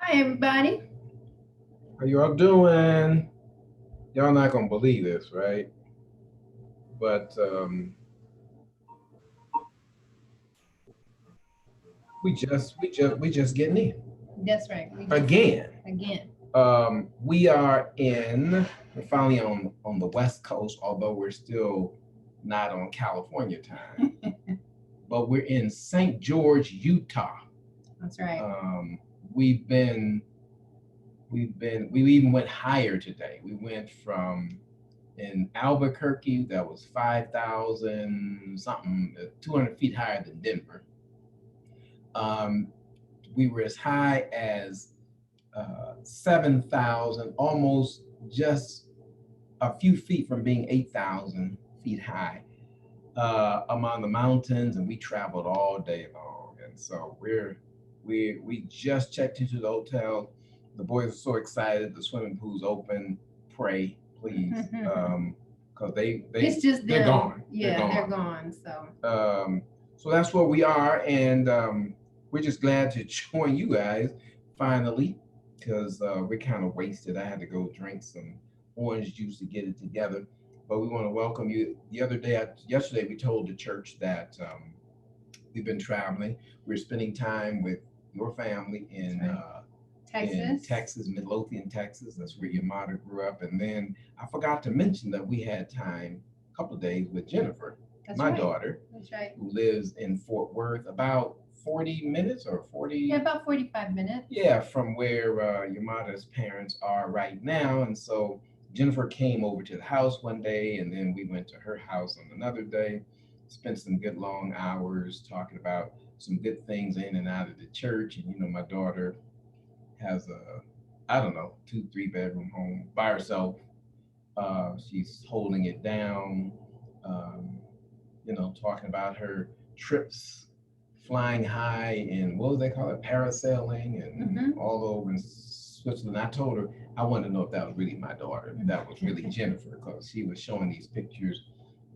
Hi, everybody. How you all doing? Y'all not gonna believe this, right? But we just getting in That's right. We just again. again. We are in. We're finally on the West Coast, although we're still not on California time. But we're in St. George, Utah. That's right. Um, we've been we even went higher today. We went from in Albuquerque that was 5,000 something, 200 feet higher than Denver. Um, we were as high as 7,000, almost just a few feet from being 8,000 feet high among the mountains, and we traveled all day long. And so we just checked into the hotel. The boys are so excited. The swimming pool's open. Pray, please, because It's just they're them. gone. Yeah, they're gone. So So that's where we are, and we're just glad to join you guys finally, because we're kind of wasted. I had to go drink some orange juice to get it together, but we want to welcome you. The other day, yesterday, we told the church that we've been traveling. We're spending time with your family in right. in Texas. Texas, Midlothian, Texas. That's where your mother grew up. And then I forgot to mention that we had time a couple of days with Jennifer, That's my right. daughter, That's right. who lives in Fort Worth, about 40 minutes or 40. Yeah, about 45 minutes. Yeah, from where your mother's parents are right now. And so Jennifer came over to the house one day, and then we went to her house on another day, spent some good long hours talking about some good things in and out of the church. And, my daughter has a, I don't know, 2, 3 bedroom home by herself. She's holding it down, um, talking about her trips flying high and what was they call it, parasailing and all over in Switzerland. I told her I wanted to know if that was really my daughter, if that was really Jennifer, because she was showing these pictures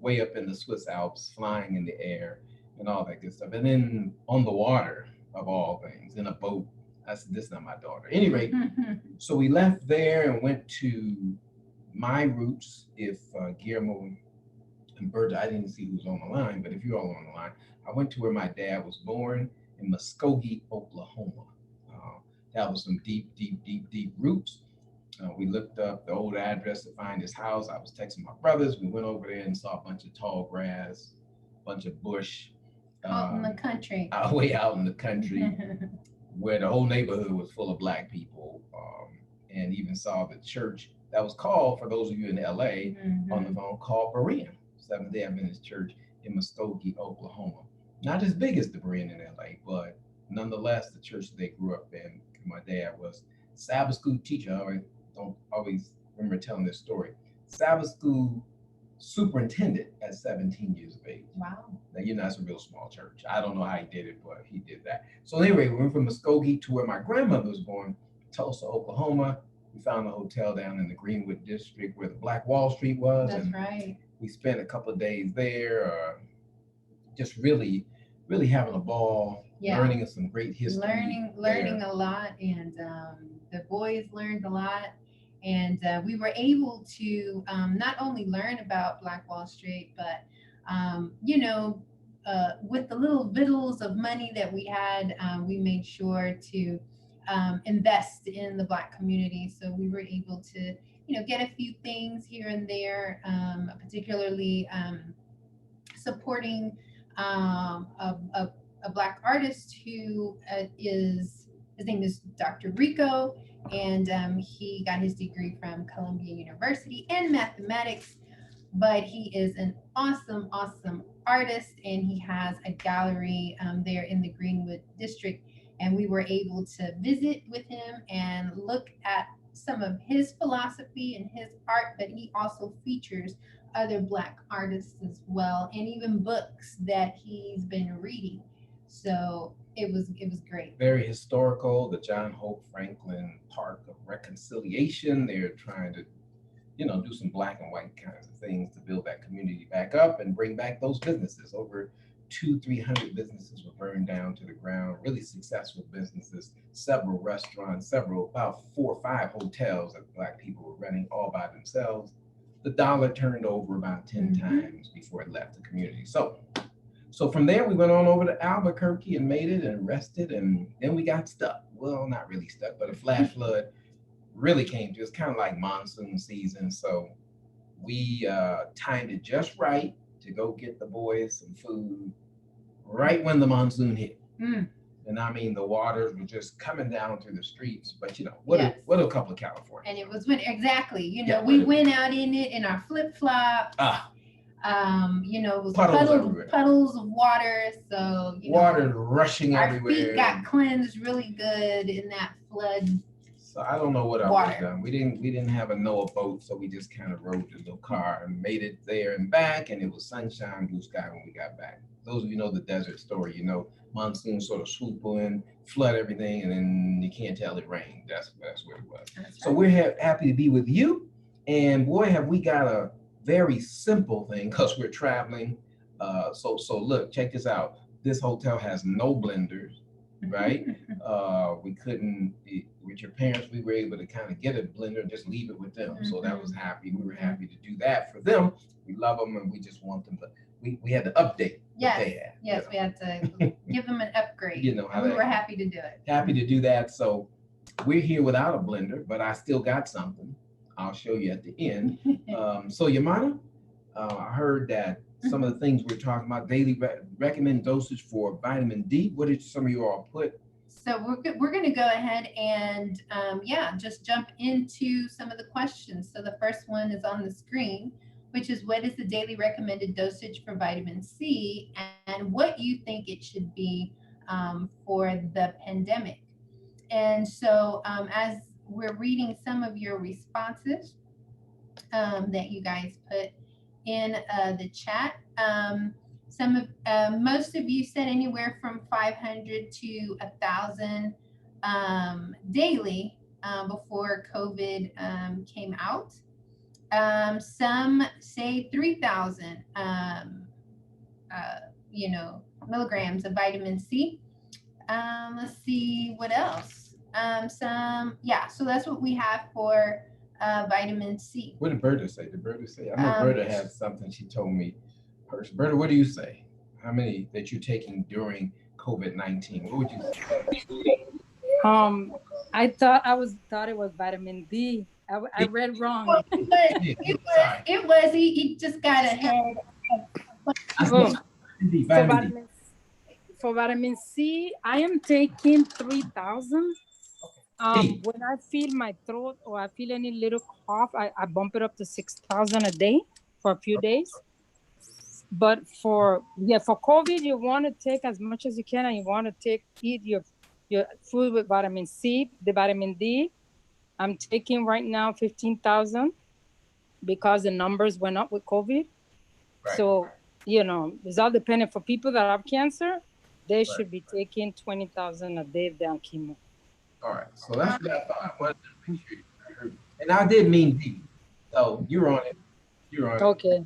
way up in the Swiss Alps, flying in the air and all that good stuff. And then on the water, of all things, in a boat. I said, this is not my daughter. At any rate, so we left there and went to my roots. If Guillermo and Berta, I didn't see who was on the line, but if you're all on the line, I went to where my dad was born in Muskogee, Oklahoma. Uh, that was some deep, deep, deep, deep roots. We looked up the old address to find his house. I was texting my brothers. We went over there and saw a bunch of tall grass, a bunch of bush. Out in the country. Way out in the country, where the whole neighborhood was full of black people, and even saw the church that was called, for those of you in LA, on the phone, called Berean, Seventh Day Adventist Church in Muskogee, Oklahoma. Not as big as the Berean in LA, but nonetheless, the church that they grew up in. My dad was Sabbath school teacher. I don't always remember telling this story. Sabbath school superintendent at 17 years of age. Wow. Now, that's a real small church. I don't know how he did it, but he did that. So anyway, we went from Muskogee to where my grandmother was born, Tulsa, Oklahoma. We found a hotel down in the Greenwood district where the Black Wall Street was. That's and right. We spent a couple of days there, just really, really having a ball, Yeah. learning some great history. Learning a lot, and the boys learned a lot, and we were able to not only learn about Black Wall Street, but with the little victuals of money that we had, we made sure to invest in the Black community. So we were able to, get a few things here and there, particularly supporting a Black artist who is, his name is Dr. Rico, and he got his degree from Columbia University in mathematics. But he is an awesome, awesome artist, and he has a gallery there in the Greenwood district. And we were able to visit with him and look at some of his philosophy and his art, but he also features other Black artists as well, and even books that he's been reading. So it was great. Very historical. The John Hope Franklin Park of Reconciliation. They're trying to, do some black and white kinds of things to build that community back up and bring back those businesses. Over 300 businesses were burned down to the ground, really successful businesses, several restaurants, about 4 or 5 hotels that Black people were running all by themselves. The dollar turned over about 10 times before it left the community. So from there, we went on over to Albuquerque and made it and rested, and then we got stuck. Well, not really stuck, but a flash flood really came to us, kind of like monsoon season. So we timed it just right to go get the boys some food right when the monsoon hit. And I mean, the waters were just coming down through the streets, but what a couple of California. And it was when exactly, we went out in it in our flip flops. It was puddles of water. So water rushing our everywhere. Feet got cleansed really good in that flood. So I don't know what else was done. We didn't have a Noah boat, so we just kind of rode the little car and made it there and back, and it was sunshine, blue sky when we got back. Those of you know the desert story, monsoon sort of swoop in, flood everything, and then you can't tell it rained. That's what it was. That's so right. We're happy to be with you, and boy, have we got a very simple thing because we're traveling. So look, check this out. This hotel has no blenders, right? We couldn't, with your parents, we were able to kind of get a blender and just leave it with them. So that was happy. We were happy to do that for them. We love them and we just want them to, we had to update what they had. Yes, we had to give them an upgrade. How we were happy to do it. Happy to do that. So we're here without a blender, but I still got something. I'll show you at the end. So Yamana, I heard that some of the things we're talking about, daily recommended dosage for vitamin D. What did some of you all put? So we're going to go ahead and just jump into some of the questions. So the first one is on the screen, which is what is the daily recommended dosage for vitamin C and what you think it should be for the pandemic. And so as we're reading some of your responses that you guys put in the chat, most of you said anywhere from 500 to 1,000 daily before COVID came out. Some say 3,000 milligrams of vitamin C. Let's see what else. So that's what we have for vitamin C. What did Berta say? I know Berta had something she told me. Berta, what do you say? How many that you're taking during COVID-19? What would you say? I thought it was vitamin D. I read wrong. It was. He just got ahead. For vitamin C, I am taking 3,000. When I feel my throat or I feel any little cough, I bump it up to 6,000 a day for a few days. But for COVID, you want to take as much as you can, and you want to eat your food with vitamin C, the vitamin D. I'm taking right now 15,000 because the numbers went up with COVID. Right. So, it's all dependent. For people that have cancer, they should be taking 20,000 a day if they're on chemo. All right, so that's what I thought. And I did mean D. So you're on it. Okay.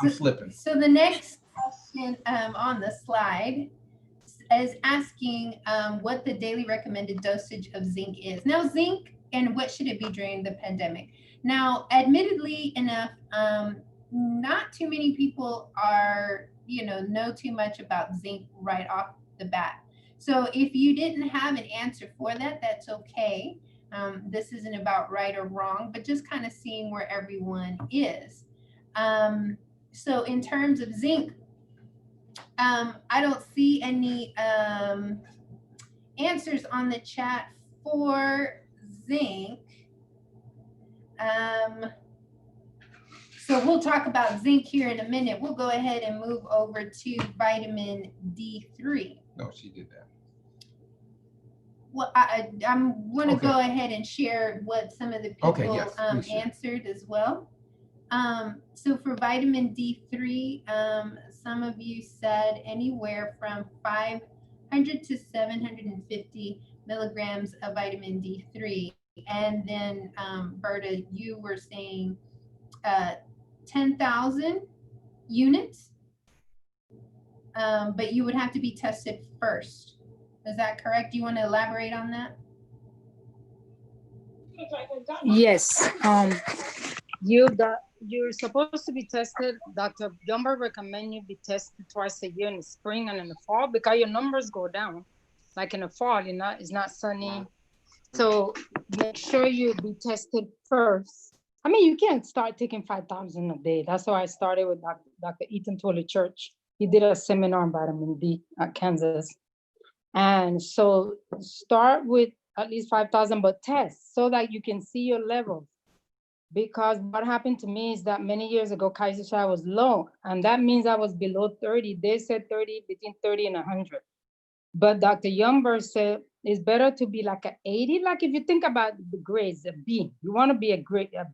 I'm slipping. So the next question on the slide is asking what the daily recommended dosage of zinc is. Now, zinc and what should it be during the pandemic? Now, admittedly enough, not too many people know too much about zinc right off the bat. So if you didn't have an answer for that, that's okay. This isn't about right or wrong, but just kind of seeing where everyone is. So in terms of zinc, I don't see any answers on the chat for zinc. So we'll talk about zinc here in a minute. We'll go ahead and move over to vitamin D3. No, she did that. Well, I'm going to go ahead and share what some of the people answered as well. So for vitamin D3, some of you said anywhere from 500 to 750 milligrams of vitamin D3. And then, Berta, you were saying 10,000 units. but you would have to be tested first. Is that correct? Do you want to elaborate on that? Yes. You're supposed to be tested. Dr. Jumber recommend you be tested twice a year in the spring and in the fall because your numbers go down. Like in the fall, it's not sunny. So make sure you be tested first. I mean, you can't start taking 5,000 a day. That's how I started with Dr. Ethan Tolley Church. He did a seminar on vitamin D at Kansas. And so start with at least 5,000, but test so that you can see your levels. Because what happened to me is that many years ago, Kaiser Child was low, and that means I was below 30. They said 30, between 30 and 100. But Dr. Yumber said it's better to be like an 80. Like if you think about the grades, a B, you want to be a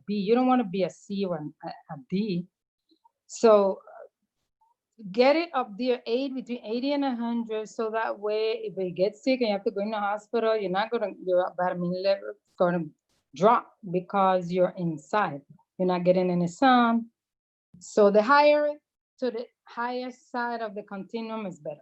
B. You don't want to be a C or a D. So get it up there, between 80 and 100, so that way if you get sick and you have to go in the hospital, your vitamin level is gonna drop because you're inside. You're not getting any sun. So the higher to the highest side of the continuum is better.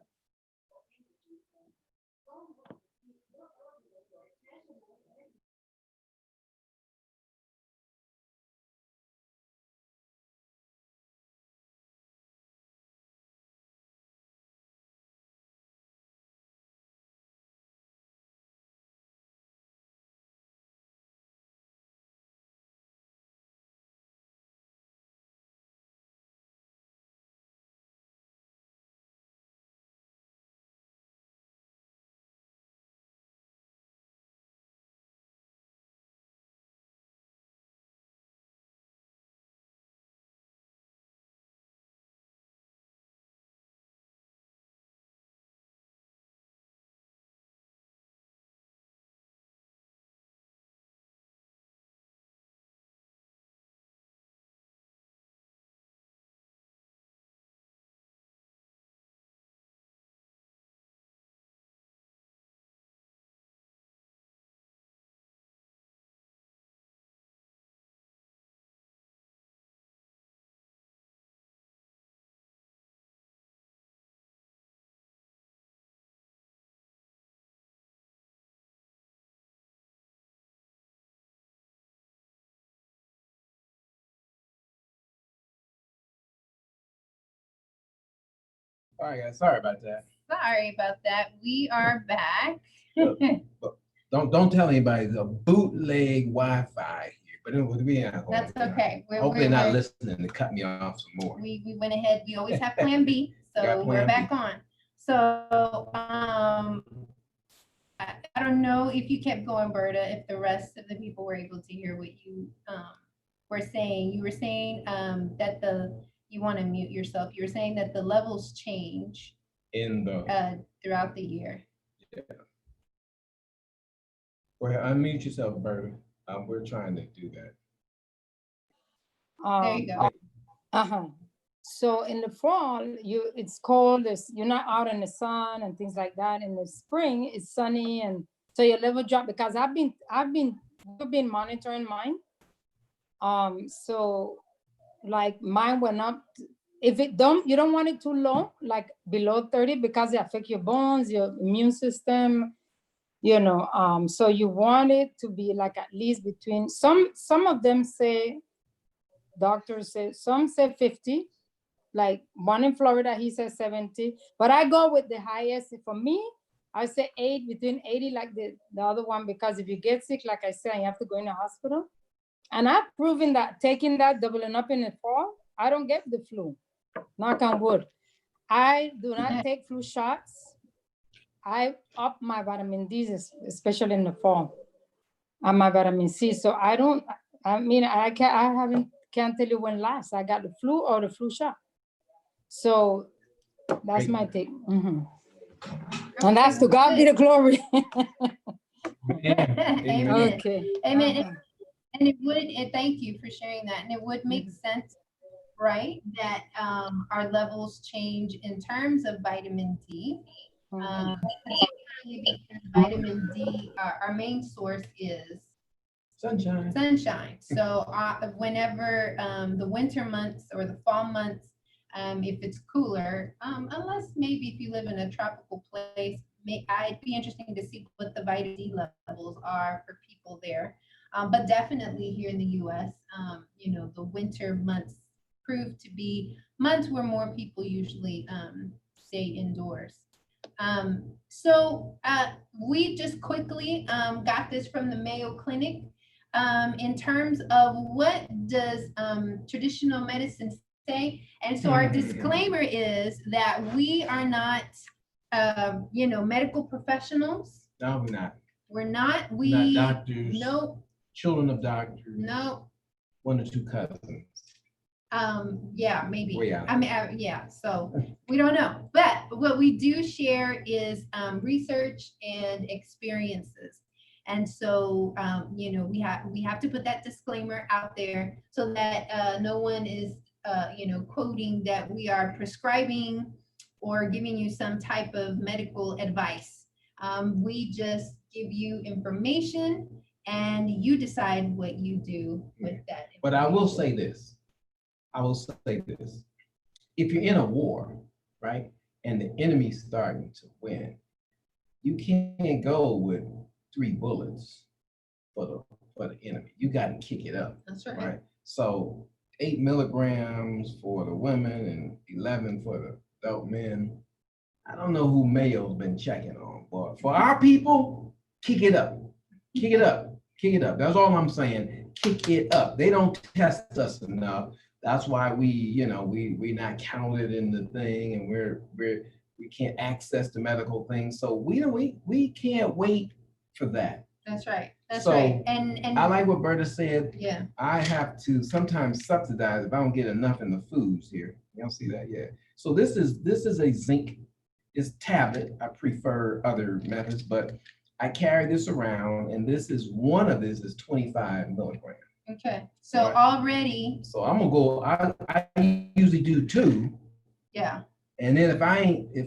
All right, guys. Sorry about that. Sorry about that. We are back. Don't tell anybody the bootleg Wi-Fi here, but That's okay. Hopefully they're not listening to cut me off some more. We went ahead. We always have plan B, so we're back on. So I don't know if you kept going, Berta, if the rest of the people were able to hear what you were saying. You were saying that you want to mute yourself. You were saying that the levels change in the throughout the year. Yeah. Well, unmute yourself, Berta. We're trying to do that. There you go. So in the fall, it's cold. You're not out in the sun and things like that. In the spring, it's sunny, and so your level drop because we've been monitoring mine. So like mine went up. If you don't want it too low, like below 30, because it affects your bones, your immune system. So you want it to be like at least between some of them say, doctors say, some say 50, like one in Florida, he says 70, but I go with the highest. For me, I say 8, between 80, like the other one, because if you get sick, like I said, you have to go in the hospital. And I've proven that taking that, doubling up in the fall, I don't get the flu, knock on wood. I do not take flu shots. I up my vitamin D, especially in the fall, and my vitamin C. So I can't tell you when last I got the flu or the flu shot. So that's my take. Mm-hmm. And that's to God be the glory. Amen. Okay. Amen. And thank you for sharing that. And it would make sense, right, that our levels change in terms of vitamin D. Because vitamin D, our main source is sunshine. So whenever the winter months or the fall months if it's cooler, unless maybe if you live in a tropical place, it'd be interesting to see what the vitamin D levels are for people there. But definitely here in the US, you know, the winter months prove to be months where more people usually stay indoors. We just quickly got this from the Mayo Clinic. In terms of what does traditional medicine say? And so our disclaimer is that we are not, you know, medical professionals. No, we're not. We're not. Not doctors. No. Children of doctors. No. One or two cousins. Yeah, maybe. Way out. I mean, yeah, so we don't know. But what we do share is research and experiences. And so, you know, we have to put that disclaimer out there so that no one is, you know, quoting that we are prescribing or giving you some type of medical advice. We just give you information and you decide what you do with that. But I will say this. If you're in a war, right, and the enemy's starting to win, you can't go with 3 bullets for the enemy. You got to kick it up. That's right. Right. So 8 milligrams for the women and 11 for the adult men. I don't know who Mayo's been checking on, but for our people, kick it up. Kick it up. Kick it up. That's all I'm saying. Kick it up. They don't test us enough. That's why we, you know, we not counted in the thing, and we can't access the medical thing. So we can't wait for that. That's right. That's So, right. And I like what Berta said. yeah. I have to sometimes subsidize if I don't get enough in the foods here. You don't see that yet. So this is a zinc. It's tablet. I prefer other methods, but I carry this around, and this is 25 milligrams. Okay. So Right. already, So I'm gonna go. I usually do 2, yeah. and then if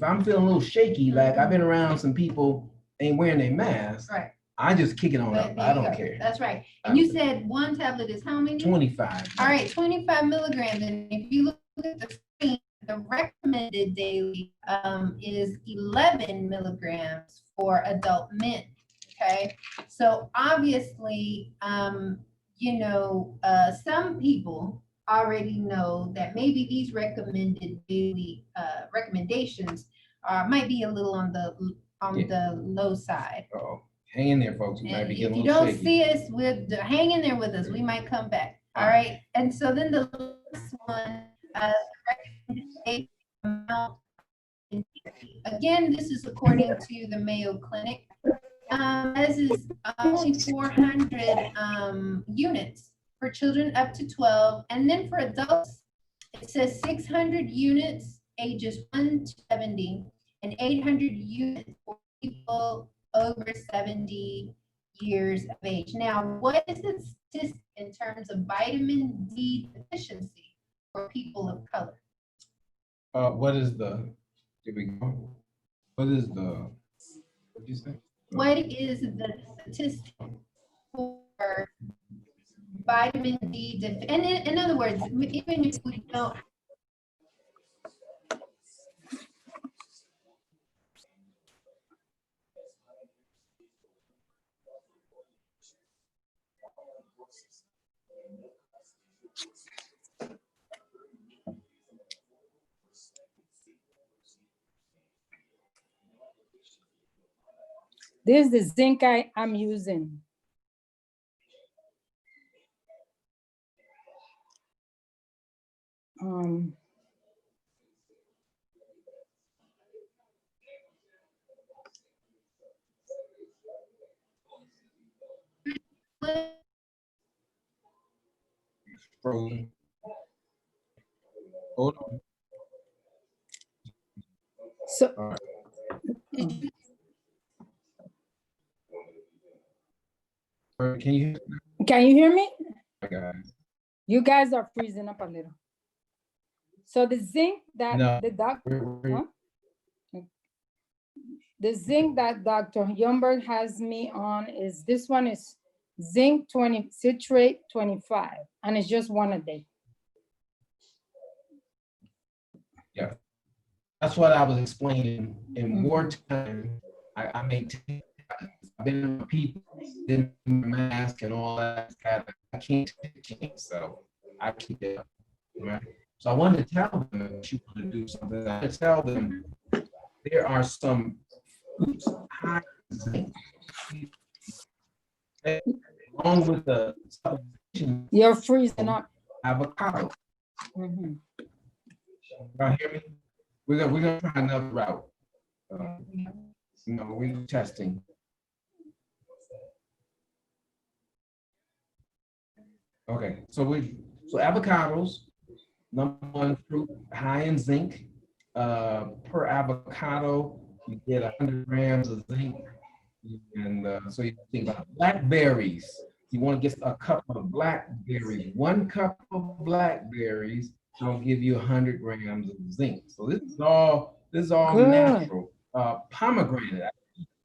I'm feeling a little shaky, like I've been around some people ain't wearing their mask, Right. I just kick it on But up. there I you don't go. care. That's right. And you said 1 tablet is how many? 25. All right, 25 milligrams. And if you look at the screen, the recommended daily is 11 milligrams for adult men. Okay. So obviously, you know, some people already know that maybe these recommended daily recommendations might be a little on the low side. Uh-oh. Hang in there, folks. You might And be if getting a you little don't shaky. see us hang in there with us, we might come back. All right. And so then the last one, recommended amount. Again, this is according to the Mayo Clinic. This is only 400 units for children up to 12. And then for adults, it says 600 units ages 1 to 70 and 800 units for people over 70 years of age. Now, what is the statistic in terms of vitamin D deficiency for people of color? What is the? Here we go. What is the? What did you say? What is the statistic for vitamin D? And in other words, even if we don't. This is the zinc I'm using. Frozen. Hold on. So, All right. Can you? can you hear me? Guys. You guys are freezing up a little. So the zinc that No. the doctor, Huh? the zinc that Dr. Youngberg has me on is, this one is zinc 20, citrate 25, and it's just 1 a day. That's what I was explaining. In Mhm. wartime, I maintain, I've been with people, didn't wear mask and all that. I can't take a chance, so I keep it up, right? So I wanted to tell them if you want to do something, I tell them there are some foods high in zinc, along with the supplementation You're freezing up. avocado. Mhm. Y'all hear me? We're gonna try another route. We're testing. Okay, so avocados, number one fruit, high in zinc. Per avocado, you get 100 grams of zinc. And so you think about blackberries. You want to get a cup of blackberries. 1 cup of blackberries will give you 100 grams of zinc. So this is all Good. natural. Pomegranate.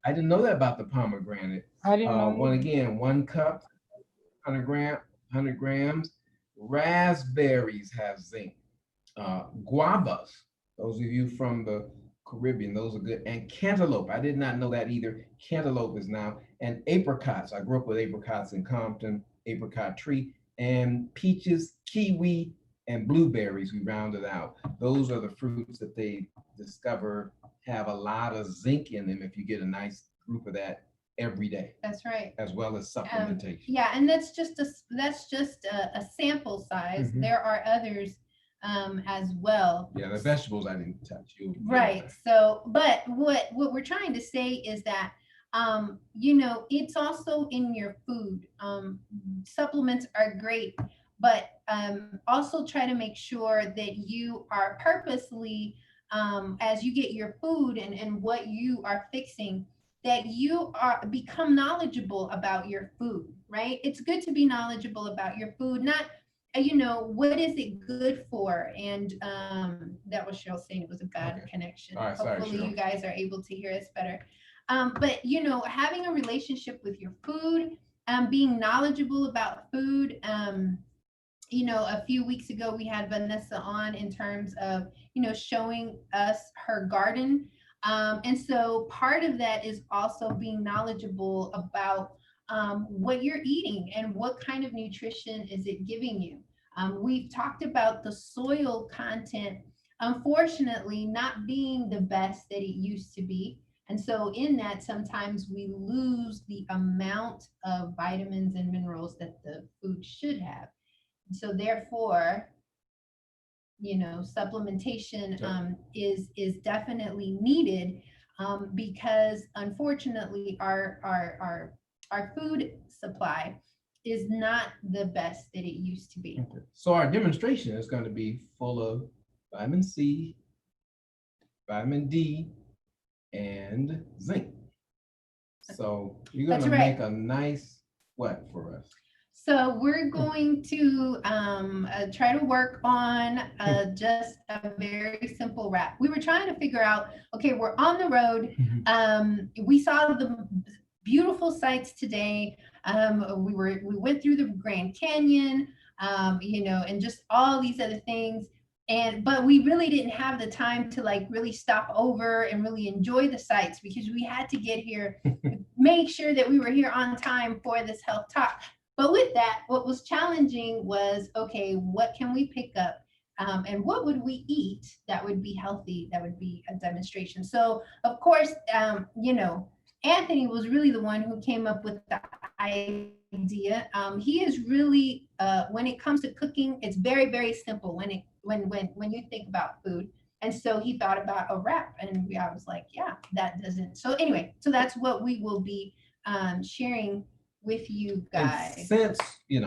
I didn't know that about the pomegranate. I didn't know. 1 cup, 100 grams. Raspberries have zinc. Guavas, those of you from the Caribbean, those are good. And cantaloupe, I did not know that either. Cantaloupe is now, and apricots. I grew up with apricots in Compton, apricot tree, and peaches, kiwi, and blueberries, we rounded out. Those are the fruits that they discover have a lot of zinc in them if you get a nice group of that every day. That's right. As well as supplementation. Yeah, and that's just a sample size. Mhm. There are others as well. Yeah, the vegetables I didn't touch. Right. So, but what we're trying to say is that it's also in your food. Supplements are great, but also try to make sure that you are purposely, as you get your food and what you are fixing, that you are become knowledgeable about your food, right? It's good to be knowledgeable about your food, not what is it good for? And that was Cheryl saying it was a bad connection. All right, sorry, Hopefully Cheryl. you guys are able to hear us better. But having a relationship with your food, being knowledgeable about food. A few weeks ago we had Vanessa on in terms of showing us her garden. And so part of that is also being knowledgeable about what you're eating and what kind of nutrition is it giving you. We've talked about the soil content, unfortunately, not being the best that it used to be. And so in that, sometimes we lose the amount of vitamins and minerals that the food should have. And so therefore, supplementation is definitely needed, because unfortunately our food supply is not the best that it used to be. Okay. So our demonstration is going to be full of vitamin C, vitamin D, and zinc. So you're going to make a nice what for us? So we're going to try to work on just a very simple wrap. We were trying to figure out, okay, we're on the road. We saw the beautiful sights today. We went through the Grand Canyon, and just all these other things. But we really didn't have the time to really stop over and really enjoy the sights, because we had to get here, make sure that we were here on time for this health talk. But with that, what was challenging was, okay, what can we pick up? And what would we eat that would be healthy, that would be a demonstration? So, of course, Anthony was really the one who came up with the idea. He is really, when it comes to cooking, it's very, very simple when you think about food. And so he thought about a wrap, and I was like, yeah, that doesn't. So anyway, so that's what we will be sharing with you guys. And since we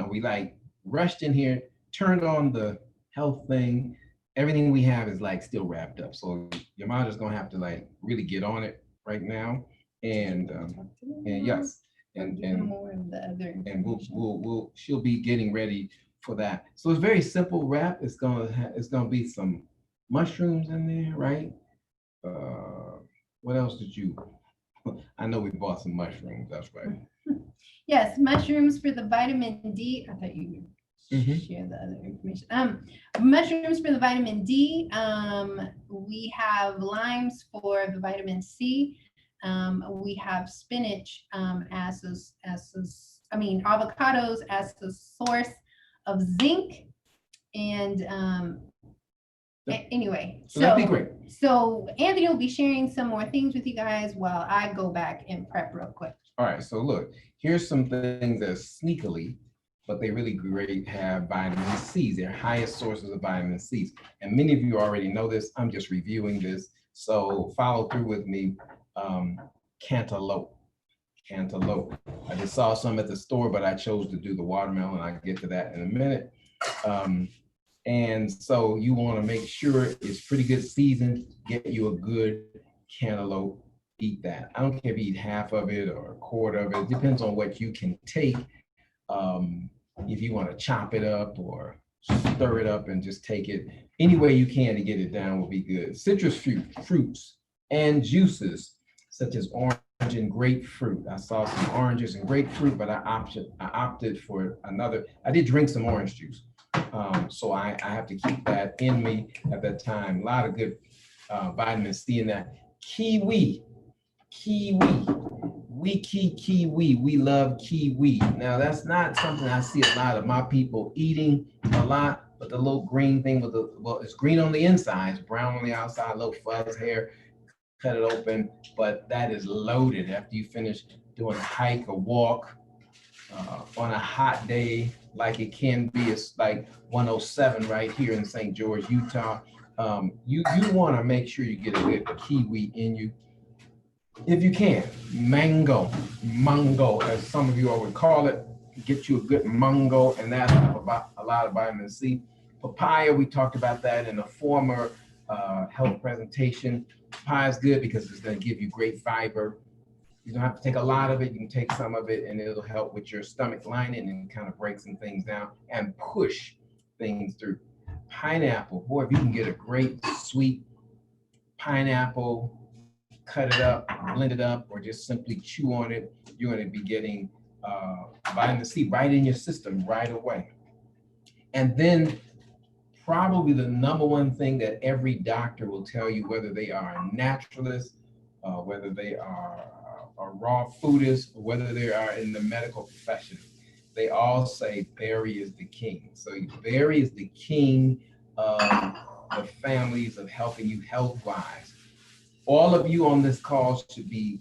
rushed in here, turned on the health thing, everything we have is still wrapped up. So your mom is gonna have to really get on it right now, and yes, and we'll she'll be getting ready for that. So it's very simple wrap. It's gonna be some mushrooms in there, right? What else did you? I know we bought some mushrooms. That's right. Yes, mushrooms for the vitamin D. I thought you share the other information. Mushrooms for the vitamin D. We have limes for the vitamin C. We have spinach avocados as a source of zinc. And anyway, So that'd be great. So Anthony will be sharing some more things with you guys while I go back and prep real quick. All right, so look, here's some things that sneakily, but they really great have vitamin C's. They're highest sources of vitamin C's. And many of you already know this. I'm just reviewing this. So follow through with me. Cantaloupe. I just saw some at the store, but I chose to do the watermelon. I'll get to that in a minute. And so you want to make sure it's pretty good seasoned. Get you a good cantaloupe. Eat that. I don't care if you eat half of it or a quarter of it. It depends on what you can take. If you want to chop it up or stir it up and just take it, any way you can to get it down will be good. Citrus fruits and juices such as orange and grapefruit. I saw some oranges and grapefruit, but I opted for another. I did drink some orange juice. So I have to keep that in me at that time. A lot of good vitamin C in that. Kiwi. We love kiwi. Now that's not something I see a lot of my people eating a lot, but the little green thing with it's green on the inside, it's brown on the outside, little fuzz hair, cut it open, but that is loaded after you finish doing a hike or walk on a hot day, like it can be. It's like 107 right here in St. George, Utah. You want to make sure you get a good kiwi in you. If you can, mango, as some of you all would call it, get you a good mango, and that's about a lot of vitamin C. Papaya, we talked about that in a former health presentation. Papaya is good because it's going to give you great fiber. You don't have to take a lot of it. You can take some of it, and it'll help with your stomach lining and kind of break some things down and push things through. Pineapple, boy, if you can get a great sweet pineapple, cut it up, blend it up, or just simply chew on it, you're going to be getting vitamin C right in your system right away. And then probably the number one thing that every doctor will tell you, whether they are a naturalist, whether they are a raw foodist, or whether they are in the medical profession, they all say berry is the king. So berry is the king of the families of helping you health-wise. All of you on this call should be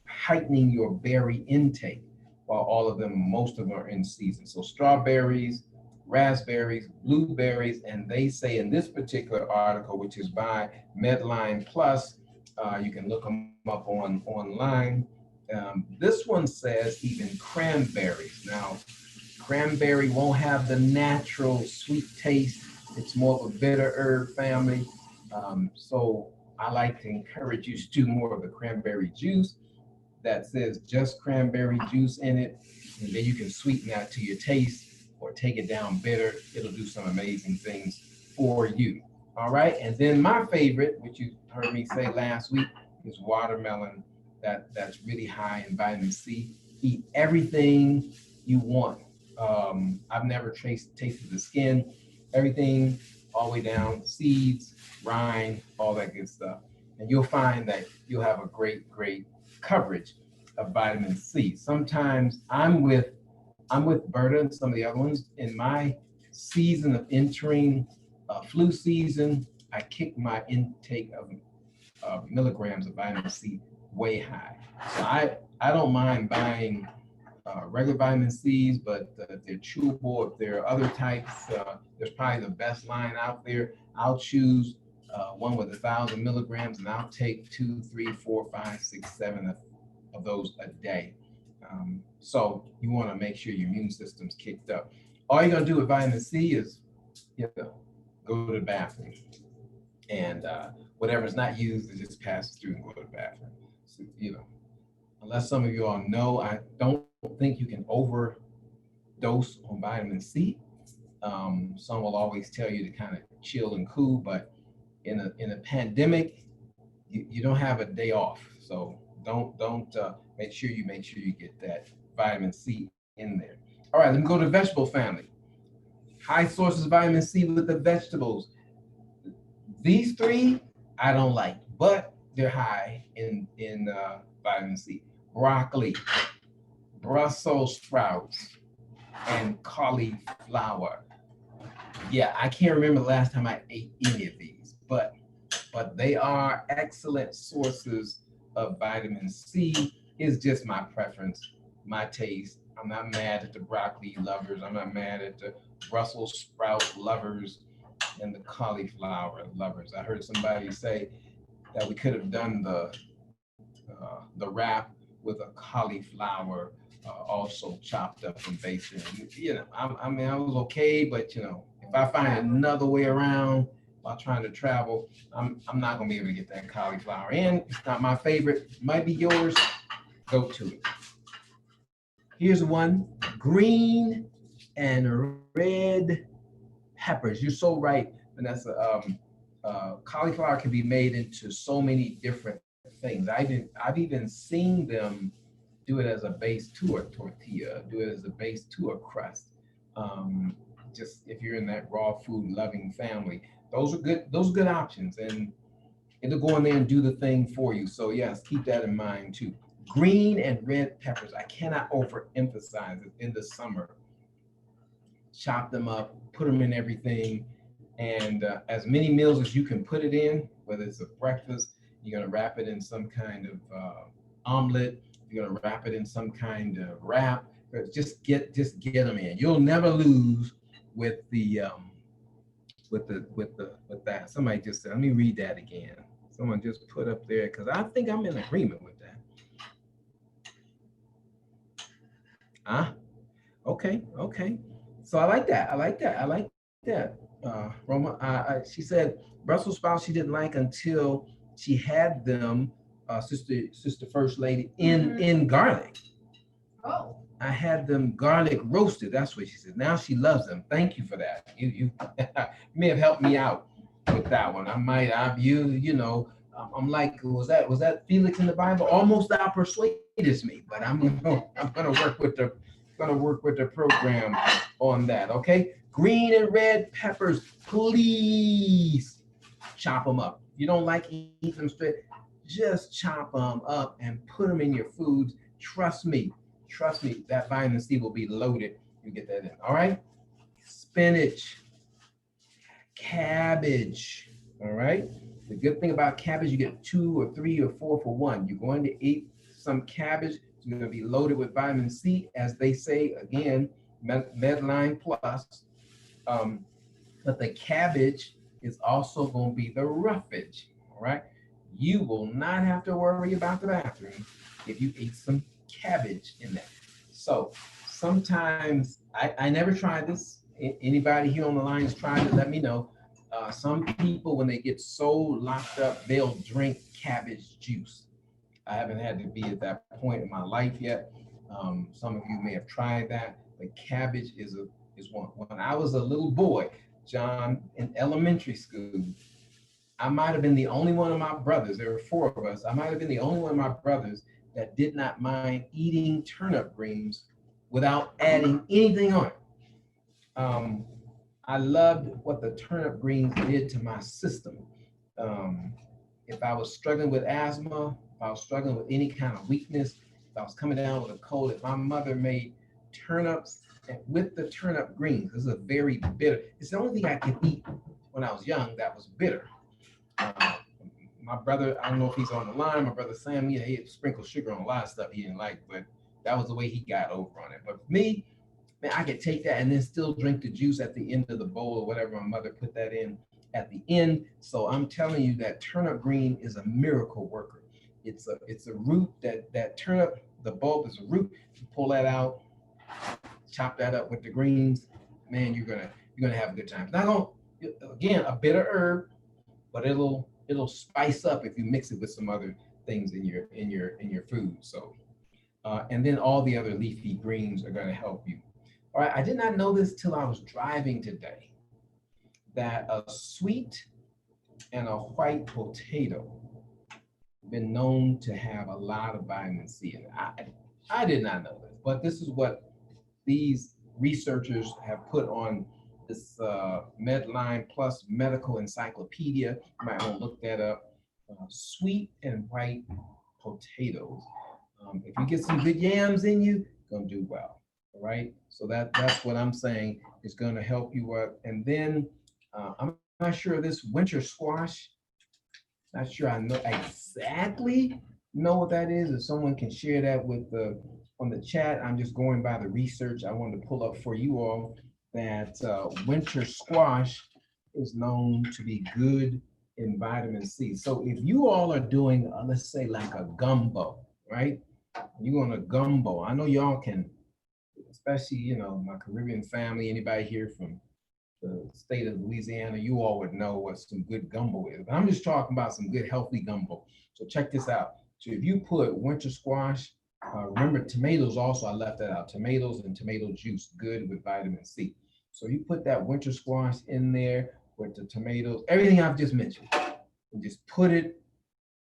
heightening your berry intake, while most of them are in season. So strawberries, raspberries, blueberries, and they say in this particular article, which is by Medline Plus, you can look them up online. This one says even cranberries. Now, cranberry won't have the natural sweet taste. It's more of a bitter herb family. So I like to encourage you to do more of the cranberry juice that says just cranberry juice in it. And then you can sweeten that to your taste or take it down bitter. It'll do some amazing things for you. All right. And then my favorite, which you heard me say last week, is watermelon. That's really high in vitamin C. Eat everything you want. I've never tasted the skin, everything all the way down, seeds, rind, all that good stuff. And you'll find that you'll have a great coverage of vitamin C. Sometimes I'm with Berta and some of the other ones. In my season of entering flu season, I kick my intake of milligrams of vitamin C way high. So I don't mind buying regular vitamin C's, but if they're chewable, if there are other types, there's probably the best line out there. I'll choose one with 1,000 milligrams, and I'll take 2, 3, 4, 5, 6, 7 of those a day. So you want to make sure your immune system's kicked up. All you're gonna do with vitamin C is, go to the bathroom, and whatever's not used, it just passes through and go to the bathroom. So, unless some of you all know, I don't think you can overdose on vitamin C. Some will always tell you to kind of chill and cool, but in a pandemic, you don't have a day off. So don't make sure you get that vitamin C in there. All right, let me go to vegetable family. High sources of vitamin C with the vegetables. These three I don't like, but they're high in vitamin C. Broccoli, Brussels sprouts, and cauliflower. Yeah, I can't remember the last time I ate any of these, but they are excellent sources of vitamin C. Is just my preference, my taste. I'm not mad at the broccoli lovers. I'm not mad at the Brussels sprout lovers and the cauliflower lovers. I heard somebody say that we could have done the wrap with a cauliflower also chopped up and basted. You know, I mean, I was okay, but you know, if I find another way around while trying to travel, I'm not gonna be able to get that cauliflower in. It's not my favorite. Might be yours. Go to it. Here's one: green and red peppers. You're so right, Vanessa. Cauliflower can be made into so many different things. I've even seen them do it as a base to a tortilla, do it as a base to a crust. Um, just if you're in that raw food loving family, those are good. Those are good options, and it'll go in there and do the thing for you. So yes, keep that in mind too. Green and red peppers. I cannot overemphasize it in the summer. Chop them up, put them in everything, and as many meals as you can put it in, whether it's a breakfast, you're gonna wrap it in some kind of omelet, you're gonna wrap it in some kind of wrap. But just get them in. You'll never lose with with that. Somebody just said, let me read that again. Someone just put up there because I think I'm in agreement with that. Ah, okay, okay. So I like that. I like that. I like that. Roma, she said Brussels sprouts she didn't like until she had them, sister First Lady, in garlic. Oh. I had them garlic roasted. That's what she said. Now she loves them. Thank you for that. You may have helped me out with that one. I might have you know. I'm like, was that Felix in the Bible? Almost thou persuadest me, but I'm gonna work with the program on that. Okay, green and red peppers, please chop them up. You don't like eating them straight, just chop them up and put them in your foods. Trust me, that vitamin C will be loaded. You get that in. All right. Spinach, cabbage. All right. The good thing about cabbage, you get 2 or 3 or 4 for one. You're going to eat some cabbage. It's going to be loaded with vitamin C, as they say again, Medline Plus. But the cabbage is also going to be the roughage. All right. You will not have to worry about the bathroom if you eat some cabbage in there. So sometimes I never tried this. Anybody here on the line has tried it, let me know. Some people, when they get so locked up, they'll drink cabbage juice. I haven't had to be at that point in my life yet. Some of you may have tried that, but cabbage is one. When I was a little boy, John, in elementary school, I might have been the only one of my brothers. There were 4 of us. I might have been the only one of my brothers that did not mind eating turnip greens without adding anything on it. I loved what the turnip greens did to my system. If I was struggling with asthma, if I was struggling with any kind of weakness, if I was coming down with a cold, if my mother made turnips with the turnip greens, this is a very bitter. It's the only thing I could eat when I was young that was bitter. My brother, I don't know if he's on the line, my brother Sam, he had sprinkled sugar on a lot of stuff he didn't like, but that was the way he got over on it. But for me, man, I could take that and then still drink the juice at the end of the bowl or whatever my mother put that in at the end. So I'm telling you that turnip green is a miracle worker. It's a root that turnip, the bulb is a root. You pull that out, chop that up with the greens, man, you're gonna have a good time. It's not gonna, again, a bitter herb, but it'll spice up if you mix it with some other things in your food. So, and then all the other leafy greens are going to help you. All right, I did not know this till I was driving today, that a sweet and a white potato been known to have a lot of vitamin C in it. I did not know this, but this is what these researchers have put on this Medline Plus Medical Encyclopedia. You might want to look that up. Sweet and white potatoes. If you get some good yams in you, you're gonna do well. All right. So that's what I'm saying is gonna help you up. And then I'm not sure this winter squash. Not sure I know exactly know what that is. If someone can share that with the on the chat, I'm just going by the research I wanted to pull up for you all that winter squash is known to be good in vitamin C. So if you all are doing, let's say like a gumbo, right? You're on a gumbo. I know y'all can, especially, you know, my Caribbean family, anybody here from the state of Louisiana, you all would know what some good gumbo is. But I'm just talking about some good healthy gumbo. So check this out. So if you put winter squash, remember tomatoes also, I left that out. Tomatoes and tomato juice, good with vitamin C. So you put that winter squash in there with the tomatoes, everything I've just mentioned, and just put it,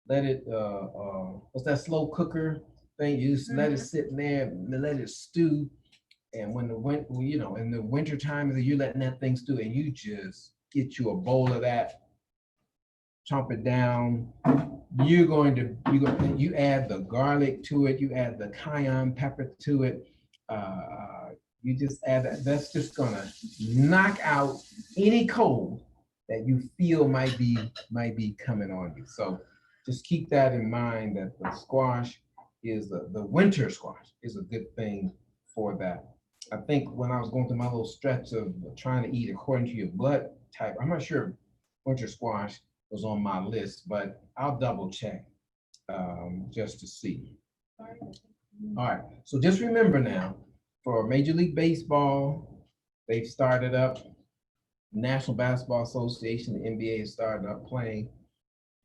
let it, what's that slow cooker thing? You just let it sit in there, let it stew. And when the winter, you know, in the winter time of the year, letting that thing stew, and you just get you a bowl of that, chomp it down. You add the garlic to it, you add the cayenne pepper to it. You just add that. That's just gonna knock out any cold that you feel might be coming on you. So just keep that in mind that the squash is the winter squash is a good thing for that. I think when I was going through my little stretch of trying to eat according to your blood type, I'm not sure if winter squash was on my list, but I'll double check just to see. All right, so just remember now, for Major League Baseball, they've started up, National Basketball Association, the NBA has started up playing.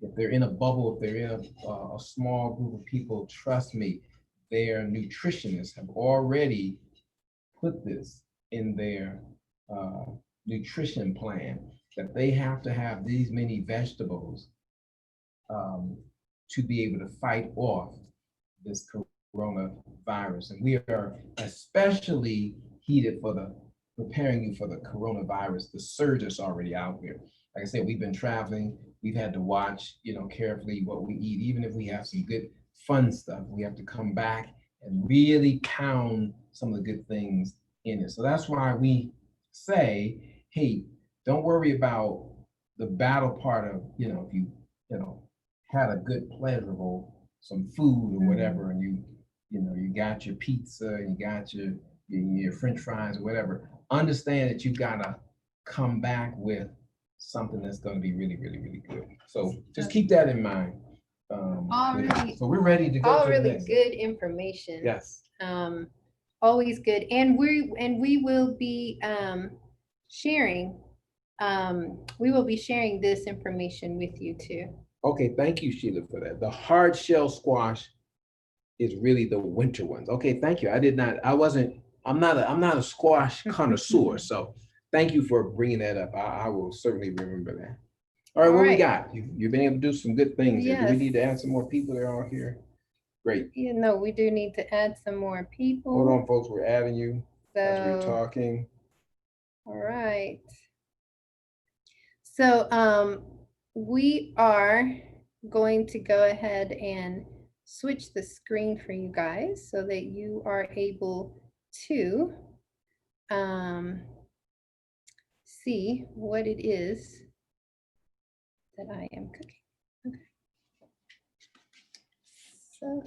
If they're in a bubble, if they're in a small group of people, trust me, their nutritionists have already put this in their nutrition plan, that they have to have these many vegetables to be able to fight off this coronavirus. And we are especially heated for preparing you for the coronavirus, the surge that's already out there. Like I said, we've been traveling, we've had to watch, you know, carefully what we eat. Even if we have some good fun stuff, we have to come back and really pound some of the good things in it. So that's why we say, hey, don't worry about the battle part of, you know, if you had a good pleasurable some food or whatever, and you got your pizza and you got your French fries or whatever. Understand that you've got to come back with something that's going to be really, really, really good. So just keep that in mind. So we're ready to go. All to the really next good information. Yes. Always good, and we will be sharing. We will be sharing this information with you too. Okay, thank you, Sheila, for that. The hard shell squash is really the winter ones. Okay, thank you. I'm not a squash connoisseur, so thank you for bringing that up. I will certainly remember that. All right, what we got? You've been able to do some good things here. Do we need to add some more people? They're all here. Great. You know, we do need to add some more people. Hold on, folks. We're adding you as we're talking. All right. So we are going to go ahead and switch the screen for you guys so that you are able to see what it is that I am cooking. Okay. So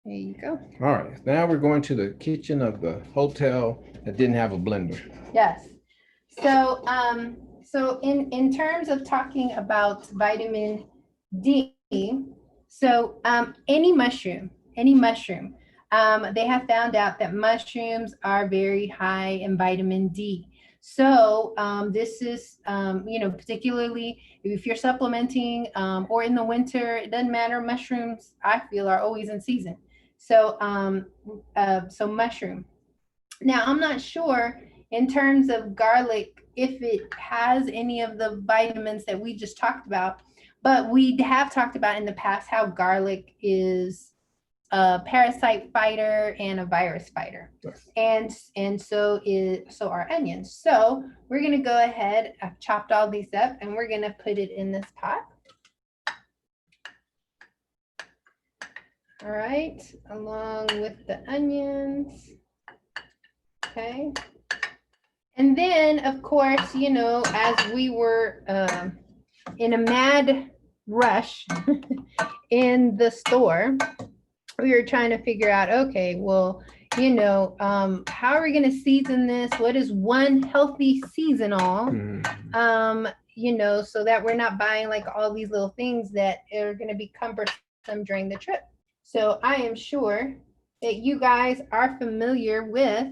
there you go. All right, now we're going to the kitchen of the hotel that didn't have a blender. Yes. So so in terms of talking about vitamin D, so any mushroom, they have found out that mushrooms are very high in vitamin D. So this is, particularly if you're supplementing or in the winter, it doesn't matter. Mushrooms, I feel, are always in season. So so mushroom. Now, I'm not sure in terms of garlic if it has any of the vitamins that we just talked about, but we have talked about in the past how garlic is a parasite fighter and a virus fighter. Yes. And so are onions. So we're gonna go ahead, I've chopped all these up and we're gonna put it in this pot. All right, along with the onions. Okay. And then, of course, you know, as we were in a mad rush in the store, we were trying to figure out, okay, well, you know, how are we going to season this? What is one healthy seasonal? You know, so that we're not buying like all these little things that are going to be cumbersome during the trip. So I am sure that you guys are familiar with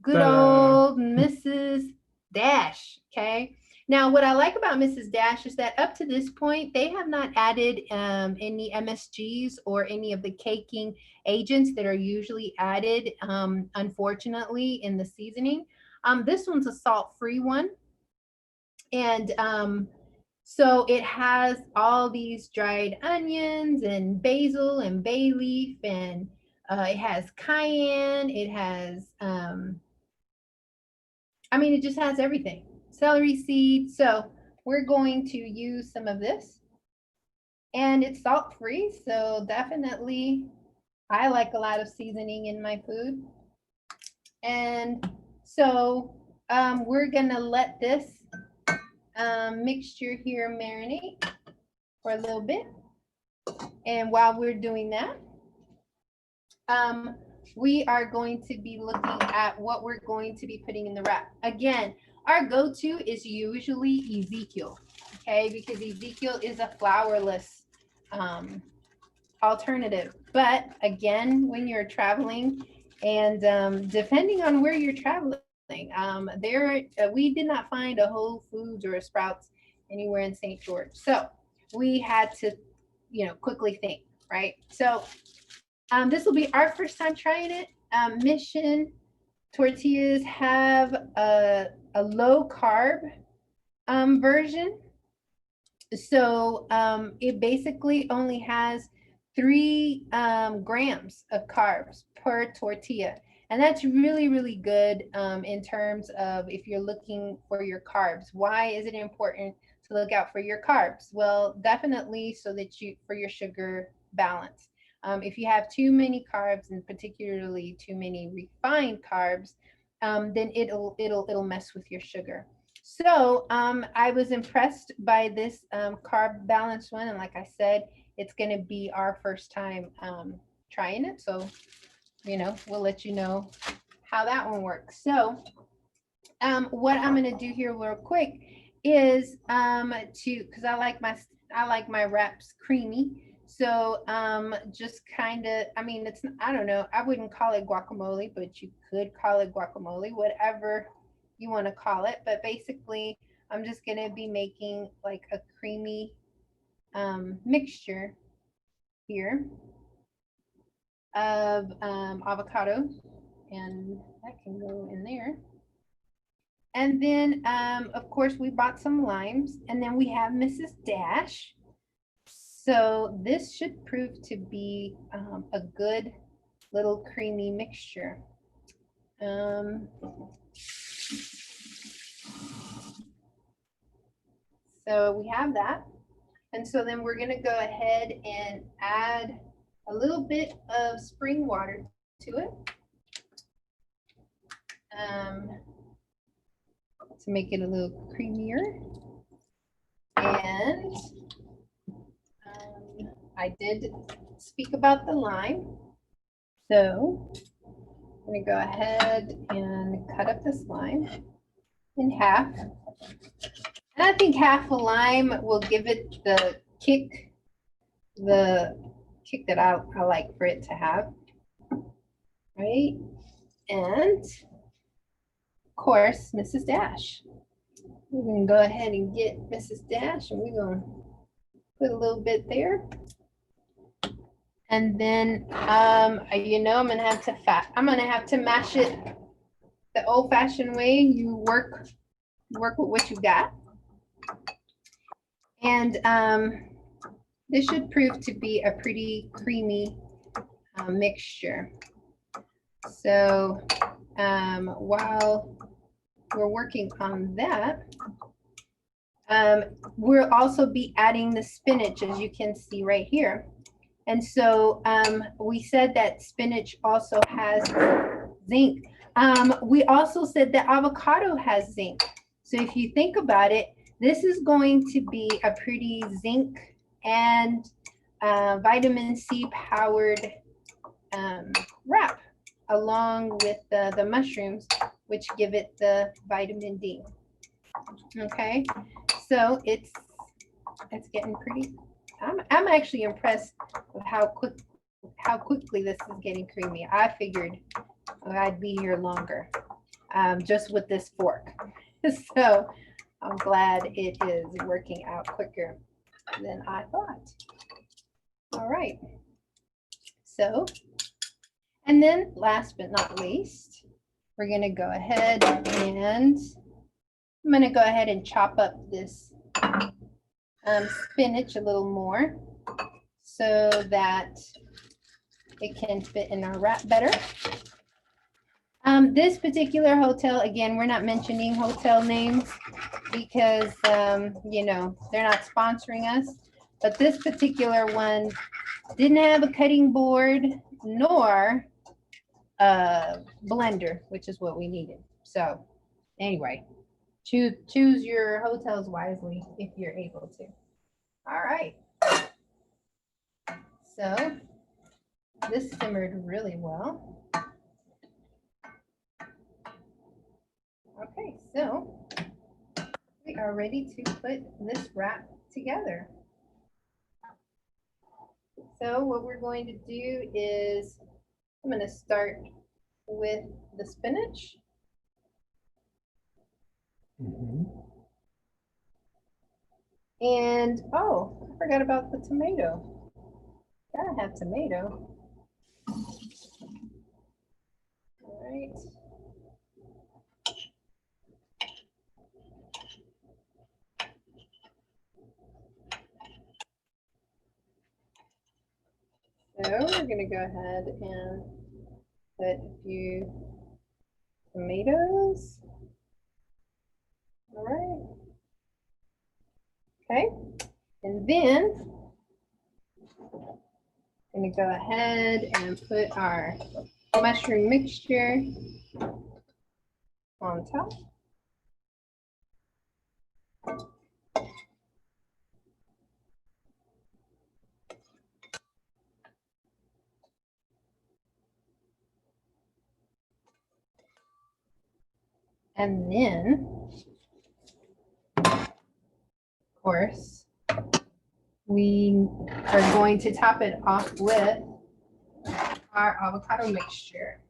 good old Mrs. Dash. Okay. Now, what I like about Mrs. Dash is that up to this point, they have not added any MSGs or any of the caking agents that are usually added, unfortunately, in the seasoning. This one's a salt-free one. And so it has all these dried onions and basil and bay leaf, and it has cayenne. It has, I mean, it just has everything. Celery seeds. So we're going to use some of this. And it's salt-free, so definitely I like a lot of seasoning in my food. And so we're gonna let this mixture here marinate for a little bit. And while we're doing that, we are going to be looking at what we're going to be putting in the wrap. Again, our go-to is usually Ezekiel, okay? Because Ezekiel is a flourless alternative. But again, when you're traveling and depending on where you're traveling, we did not find a Whole Foods or a Sprouts anywhere in St. George. So we had to, you know, quickly think, right? So this will be our first time trying it. Mission tortillas have a low carb version. So it basically only has 3 grams of carbs per tortilla. And that's really, really good in terms of if you're looking for your carbs. Why is it important to look out for your carbs? Well, definitely so that for your sugar balance. If you have too many carbs, and particularly too many refined carbs, then it'll mess with your sugar. So I was impressed by this carb balanced one, and like I said, it's going to be our first time trying it. So, you know, we'll let you know how that one works. So what I'm going to do here real quick is because I like my wraps creamy. So just kind of, I mean, I don't know, I wouldn't call it guacamole, but you could call it guacamole, whatever you want to call it. But basically, I'm just going to be making like a creamy mixture here of avocado, and that can go in there. And then, of course, we bought some limes, and then we have Mrs. Dash. So this should prove to be a good little creamy mixture. So we have that. And so then we're gonna go ahead and add a little bit of spring water to it to make it a little creamier. And I did speak about the lime. So I'm gonna go ahead and cut up this lime in half. And I think half a lime will give it the kick that I like for it to have, right? And of course, Mrs. Dash. We're gonna go ahead and get Mrs. Dash, and we're gonna put a little bit there. And then, you know, I'm gonna have to mash it the old-fashioned way. You work with what you got. And this should prove to be a pretty creamy mixture. So while we're working on that, we'll also be adding the spinach, as you can see right here. And so we said that spinach also has zinc. We also said that avocado has zinc. So if you think about it, this is going to be a pretty zinc and vitamin C powered wrap, along with the mushrooms, which give it the vitamin D. Okay, so it's getting pretty. I'm actually impressed with how quickly this is getting creamy. I figured I'd be here longer, just with this fork. So I'm glad it is working out quicker than I thought. All right. So, and then last but not least, we're going to go ahead and I'm going to go ahead and chop up this spinach a little more so that it can fit in our wrap better. This particular hotel, again, we're not mentioning hotel names because, you know, they're not sponsoring us, but this particular one didn't have a cutting board nor a blender, which is what we needed. So anyway, choose your hotels wisely if you're able to. All right. So this simmered really well. Okay, so we are ready to put this wrap together. So what we're going to do is I'm going to start with the spinach. And oh, I forgot about the tomato. Gotta have tomato. All right. So we're gonna go ahead and put a few tomatoes. All right. Okay. And then I'm gonna go ahead and put our mushroom mixture on top. And then, of course, we are going to top it off with our avocado mixture.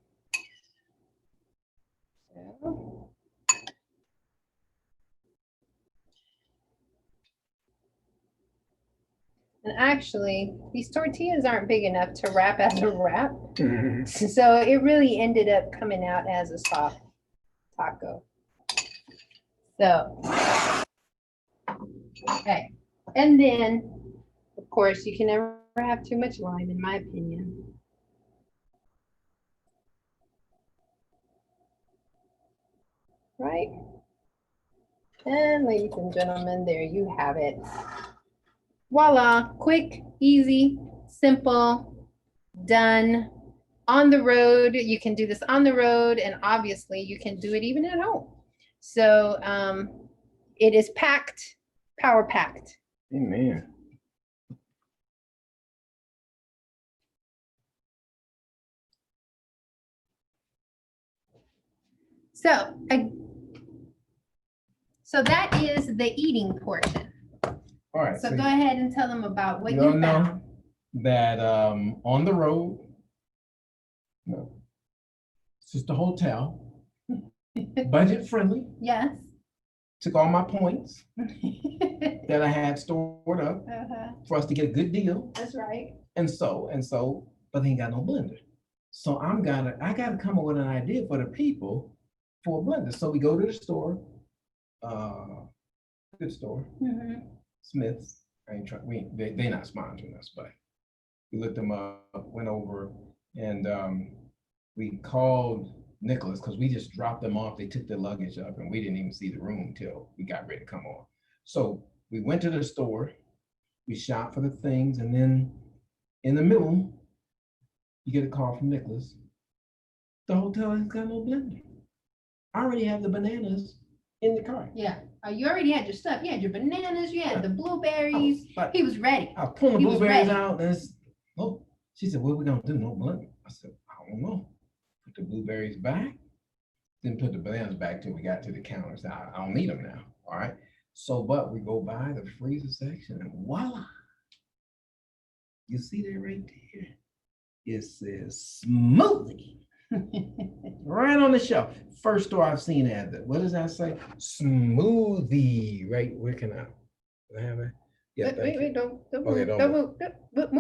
So, and actually, these tortillas aren't big enough to wrap as a wrap. So it really ended up coming out as a soft taco. So, okay. And then, of course, you can never have too much lime, in my opinion. Right? And ladies and gentlemen, there you have it. Voila, quick, easy, simple, done. On the road, you can do this on the road, and obviously you can do it even at home. So it is packed, power packed. Amen. So that is the eating portion. All right. So go ahead and tell them about what you know found. that on the road, no, it's just a hotel, budget friendly. Yes. Took all my points that I had stored up for us to get a good deal. That's right. And so, but they ain't got no blender. So I gotta come up with an idea for the people for a blender. So we go to the store, good store, Smith's. I ain't trying. They're not sponsoring us, but we looked them up, went over And we called Nicholas because we just dropped them off. They took their luggage up and we didn't even see the room till we got ready to come on. So we went to the store, we shopped for the things, and then in the middle, you get a call from Nicholas. The hotel has got no blender. I already have the bananas in the car. Yeah. You already had your stuff. You had your bananas. You had the I blueberries. was, He was ready. I was pulling the He was blueberries ready. out, and oh, she said, "What are we gonna do? No blender." I said, "I don't know." Put the blueberries back, then put the bananas back till we got to the counter. So I don't need them now. All right. So, but we go by the freezer section, and voila! You see that right there? It says smoothie. Right on the shelf. First store I've seen had that. What does that say? Smoothie. Right? Where can I have it? Yeah, thank you. Don't Okay, move. don't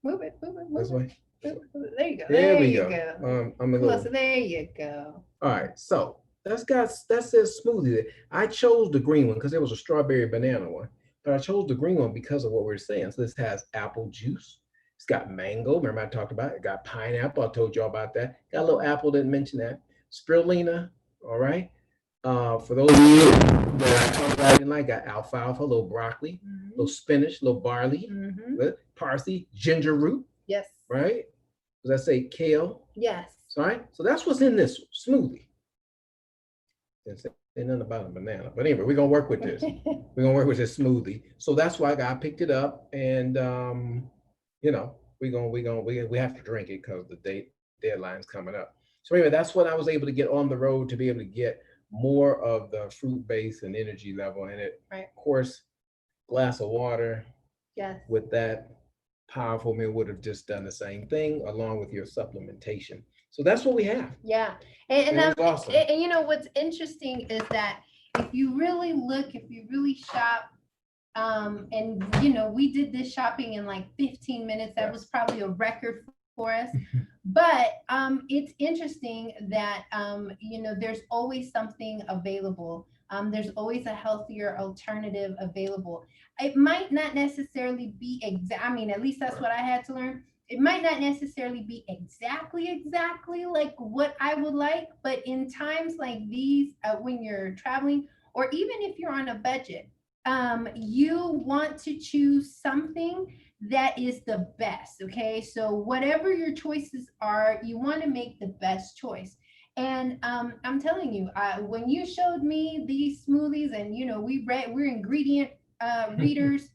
Move it. This way. There you go. There we you go. I'm a little. Closer. There you go. All right, so that says smoothie. I chose the green one because there was a strawberry banana one, but I chose the green one because of what we we're saying. So this has apple juice. It's got mango. Remember I talked about it. It got pineapple. I told you all about that. Got a little apple. Didn't mention that. Spirulina. All right. For those of you that I talked about, I didn't like, got alfalfa, a little broccoli, a little spinach, a little barley, parsley, ginger root. Yes. Right. Does that say kale? Yes. All right. So that's what's in this smoothie. Didn't say nothing about a banana, but anyway, we're gonna work with this. We're gonna work with this smoothie. So that's why I picked it up, and you know, we have to drink it because the deadline's coming up. So anyway, that's what I was able to get on the road to be able to get more of the fruit base and energy level in it. Right. Of course, glass of water. Yes. With that powerful meal would have just done the same thing along with your supplementation. So that's what we have. Yeah. And it was awesome. And you know, what's interesting is that if you really look, if you really shop, and you know, we did this shopping in like 15 minutes. That was probably a record for us. But it's interesting that, you know, there's always something available. There's always a healthier alternative available. It might not necessarily be I mean, at least that's what I had to learn. It might not necessarily be exactly like what I would like, but in times like these, when you're traveling, or even if you're on a budget, you want to choose something that is the best. Okay. So whatever your choices are, you want to make the best choice. And I'm telling you, when you showed me these smoothies, and you know, we're ingredient readers.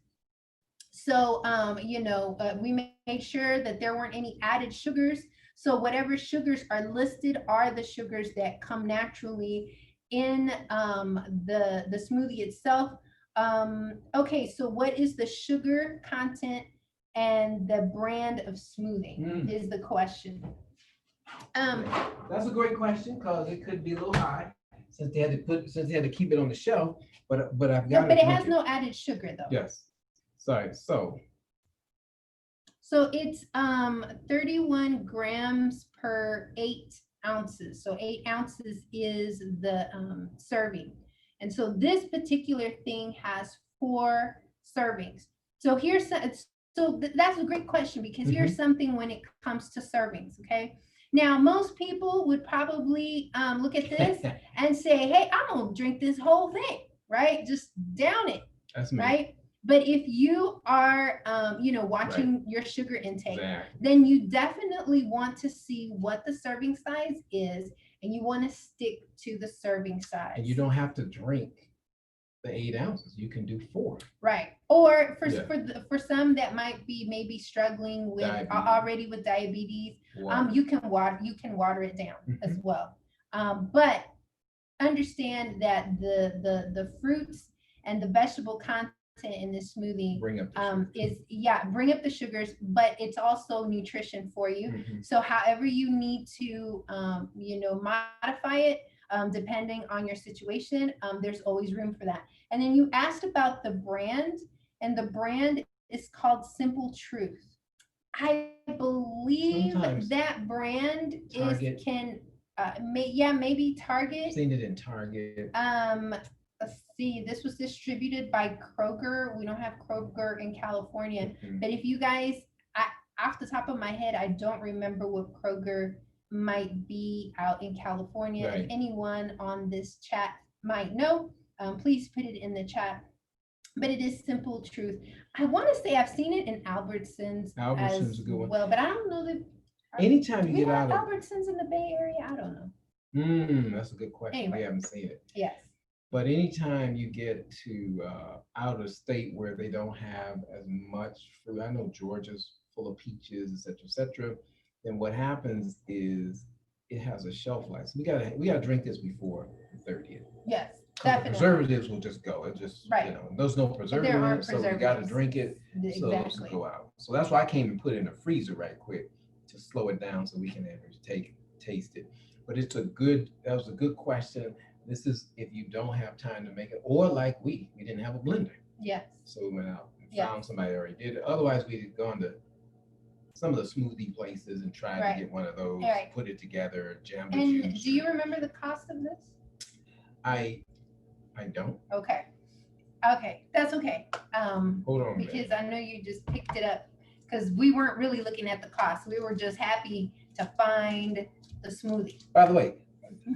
So you know, we made sure that there weren't any added sugars. So whatever sugars are listed are the sugars that come naturally in the smoothie itself. Okay, so what is the sugar content and the brand of smoothie is the question. That's a great question because it could be a little high since they had to keep it on the shelf. But I've got. But it has no added sugar though. Yes. Sorry. So it's 31 grams per 8 ounces. So 8 ounces is the serving. And so this particular thing has 4 servings. So that's a great question, because here's something when it comes to servings. Okay. Now, most people would probably look at this and say, hey, I'm going to drink this whole thing, right? Just down it. That's me. Right. But if you are, you know, watching your sugar intake, then you definitely want to see what the serving size is, and you want to stick to the serving size. And you don't have to drink the 8 ounces. You can do 4. Right. Or for some that might be maybe struggling with already with diabetes, you can water it down as well. But understand that the fruits and the vegetable content in this smoothie bring up the sugars, but it's also nutrition for you. So however you need to you know, modify it depending on your situation, there's always room for that. And then you asked about the brand, and the brand is called Simple Truth. I believe that brand Target. Maybe Target. I've seen it in Target. Let's see, this was distributed by Kroger. We don't have Kroger in California, but if you guys, off the top of my head, I don't remember what Kroger might be out in California. Right. If anyone on this chat might know, please put it in the chat. But it is Simple Truth. I want to say I've seen it in Albertsons, Albertsons as a good one. well, but I don't know that. Anytime Do you we get have out of, Albertsons in the Bay Area? I don't know. that's a good question. Anyway. We haven't seen it. Yes. But anytime you get to out of state where they don't have as much fruit, I know Georgia's full of peaches, et cetera, then what happens is it has a shelf life. So we gotta drink this before the 30th. Yes. 'Cause the Definitely. preservatives will just go. It just, Right. there's no There preservative in aren't it, so you gotta preservatives. drink it so those Exactly. will go out. So that's why I came and put it in the freezer right quick to slow it down so we can actually taste it. But that was a good question. This is if you don't have time to make it, or like we didn't have a blender. Yes. So we went out and Yeah. found somebody that already did it. Otherwise, we'd gone to some of the smoothie places and tried Right. to get one of those, Right. put it together, jam the And juice. do you remember the cost of this? I don't. Okay. Okay, that's okay. Hold on a minute. Because I know you just picked it up because we weren't really looking at the cost. We were just happy to find the smoothie. By the way,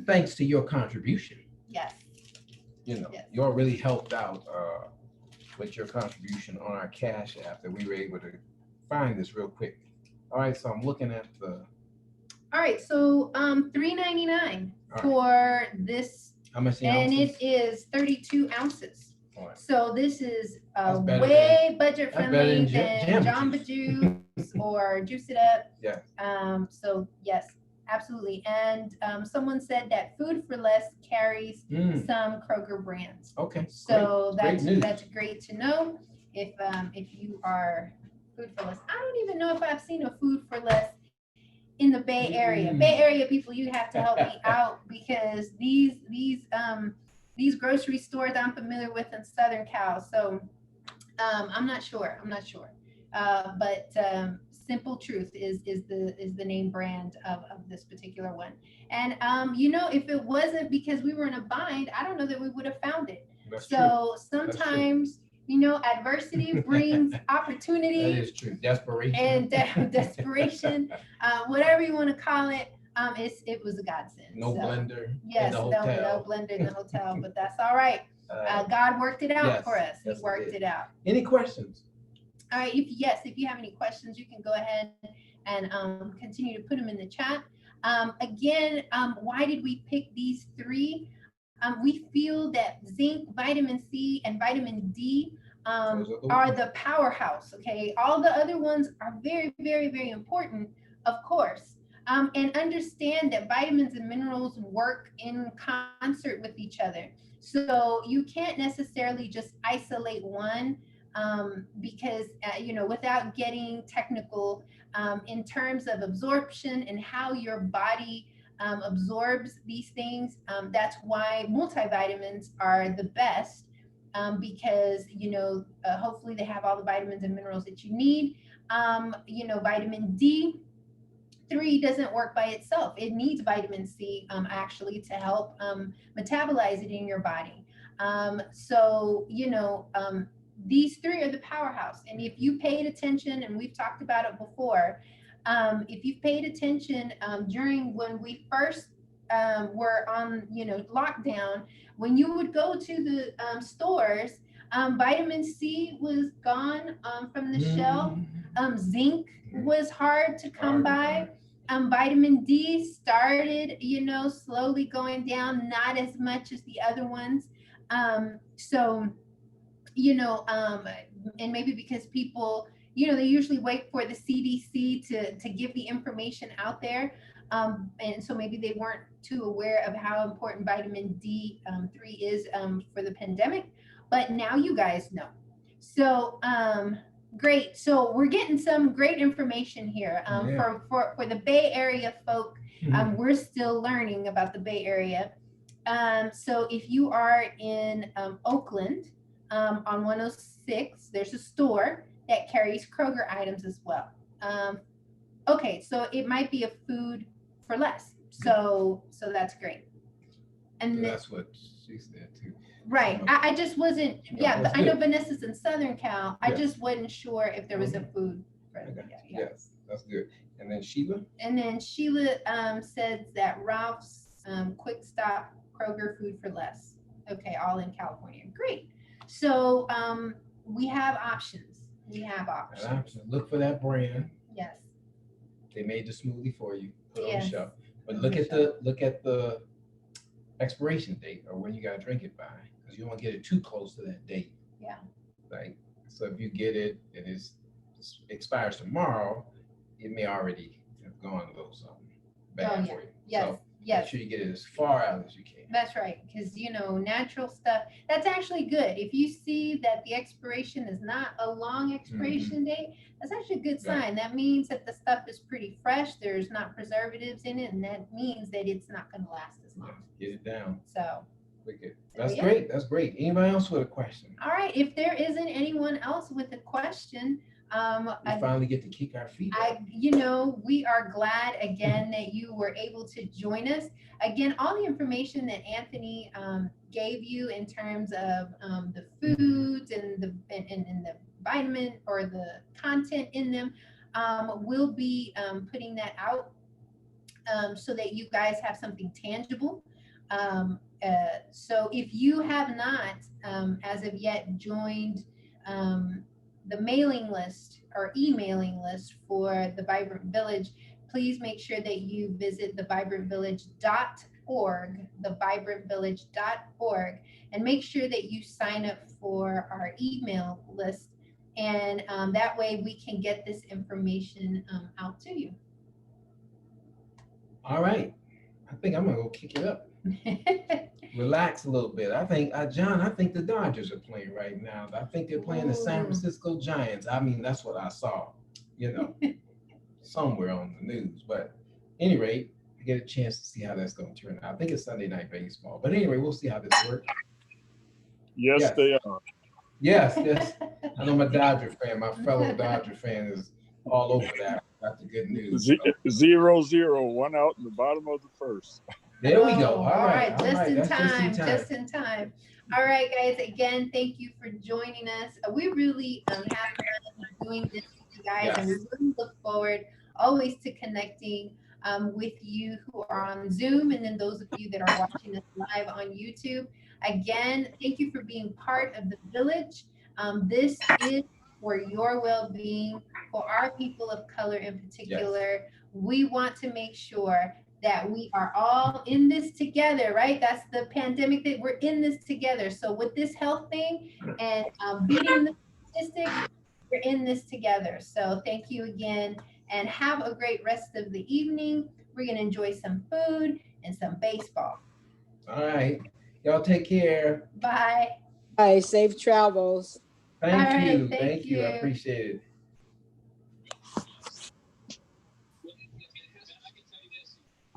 thanks to your contribution, Yes. you Yes. all really helped out with your contribution on our Cash App that we were able to find this real quick. All right, so I'm looking at the, All right, so $3.99 All right. for this, how much the and ounces? it is 32 ounces. All right. So this is That's better way budget that's better friendly than than Jamba Jamba Juice or Juice It Up. Yeah. So yes, absolutely. And someone said that Food for Less carries some Kroger brands. Okay. So Great news. that's great to know. If you are Food for Less, I don't even know if I've seen a Food for Less in the Bay Area. Bay Area people, you have to help me out because these grocery stores I'm familiar with in Southern Cal. So I'm not sure. But Simple Truth is the name brand of this particular one. And if it wasn't because we were in a bind, I don't know that we would have found it. That's true. So sometimes, adversity brings That opportunity is true. Desperation. and desperation, whatever you want to call it. It was a godsend. No So, blender yes, in the no hotel. blender in the hotel, but that's all right. Uh, God worked it out yes, for us. yes, He he worked did. it out. Any questions? All right. If you have any questions, you can go ahead and continue to put them in the chat. Again, why did we pick these three? We feel that zinc, vitamin C, and vitamin D Those are ones. the powerhouse. Okay. All the other ones are very, very, very important, of course. And understand that vitamins and minerals work in concert with each other. So you can't necessarily just isolate one because, without getting technical in terms of absorption and how your body absorbs these things. That's why multivitamins are the best because, hopefully they have all the vitamins and minerals that you need. Vitamin D3 doesn't work by itself. It needs vitamin C actually to help metabolize it in your body. These three are the powerhouse. And if you paid attention, and we've talked about it before, if you've paid attention during when we first were on, lockdown, when you would go to the stores, vitamin C was gone from the shelf. Zinc was hard to come by. Vitamin D started, slowly going down, not as much as the other ones. And maybe because people, they usually wait for the CDC to give the information out there. And so maybe they weren't too aware of how important vitamin D3 is for the pandemic, but now you guys know. So great. So we're getting some great information here for the Bay Area folk. We're still learning about the Bay Area. So if you are in Oakland on 106, there's a store that carries Kroger items as well. Okay, so it might be a Food for Less. So that's great. And that's what she said too. Right. I just wasn't, Yeah, but I know good. Vanessa's in Southern Cal. I Yeah. just wasn't sure if there was a Food I friendly. got you. Yeah. Yes, that's good. And then Sheila? And then Sheila says that Ralph's Quick Stop Kroger Food for Less. Okay, all in California. Great. So we have options. We have An options. option. Look for that brand. Yes. They made the smoothie for you. Put it on the Yes. shelf. But On look the at the expiration date or when you gotta drink it by, because you don't want to get it too close to that date. Yeah. Like, so if you get it and it expires tomorrow, it may already have gone a little something bad Oh, yeah. for you. Yes. So Yes. make sure you get it as far out as you can. That's right, because natural stuff, that's actually good. If you see that the expiration is not a long expiration date, that's actually a good Right. sign. That means that the stuff is pretty fresh, there's not preservatives in it, and that means that it's not gonna last as long. Get it down. So, Wicked. That's yeah. great. That's great. Anybody else with a question? all right, if there isn't anyone else with a question, We finally get to kick our feet up. we are glad again that you were able to join us. Again, all the information that Anthony gave you in terms of the foods and the vitamin or the content in them, we'll be putting that out so that you guys have something tangible. So if you have not, as of yet, joined the mailing list or emailing list for the Vibrant Village, please make sure that you visit thevibrantvillage.org, and make sure that you sign up for our email list. And that way we can get this information out to you. All right. I think I'm gonna go kick it up. Relax a little bit. I think, John, I think the Dodgers are playing right now. I think they're playing the San Ooh. Francisco Giants. I mean, that's what I saw, somewhere on the news. But any rate, I get a chance to see how that's going to turn out. I think it's Sunday Night Baseball. But anyway, we'll see how this works. Yes, they are. Yes. I know my Dodger fan, my fellow Dodger fan is all over that. That's the good news. 0-0, 1 out in the bottom of the first. There we go. Oh, All right. Just in That's time. Just in time. All right, guys. Again, thank you for joining us. We really have fun doing this with you guys, and we really look forward always to connecting with you who are on Zoom, and then those of you that are watching us live on YouTube. Again, thank you for being part of the village. This is for your well-being, for our people of color in particular. We want to make sure that we are all in this together, right? That's the pandemic, that we're in this together. So with this health thing and beating the statistics, we're in this together. So thank you again, and have a great rest of the evening. We're gonna enjoy some food and some baseball. All right. Y'all take care. Bye. Bye. Safe travels. Thank All right, you. thank Thank you. I you. appreciate it.